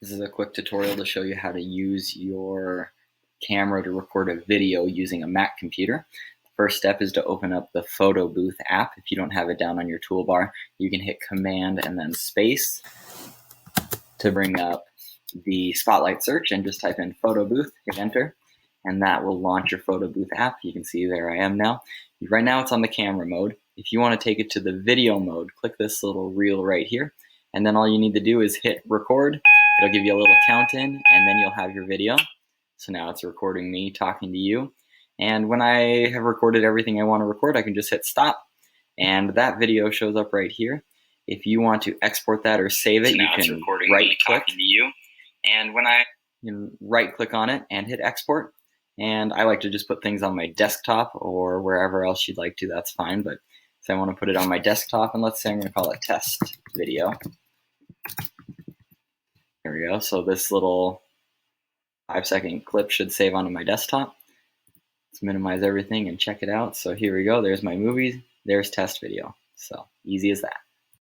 This is a quick tutorial to show you how to use your camera to record a video using a Mac computer. The first step is to open up the Photo Booth app. If you don't have it down on your toolbar, you can hit Command and then space to bring up the Spotlight search and just type in Photo Booth, hit enter, and that will launch your Photo Booth app. You can see there I am now. Right now it's on the camera mode. If you want to take it to the video mode, click this little reel right here, and then all you need to do is hit record. It'll give you a little count in, and then you'll have your video. So now it's recording me talking to you. And when I have recorded everything I want to record, I can just hit stop, and that video shows up right here. If you want to export that or save it, you can right-click. And when you can right-click on it and hit export. And I like to just put things on my desktop or wherever else you'd like to. That's fine. But so I want to put it on my desktop, and let's say I'm going to call it test video. There we go. So this little 5-second clip should save onto my desktop. Let's minimize everything and check it out. So here we go. There's my movies. There's test video. So easy as that.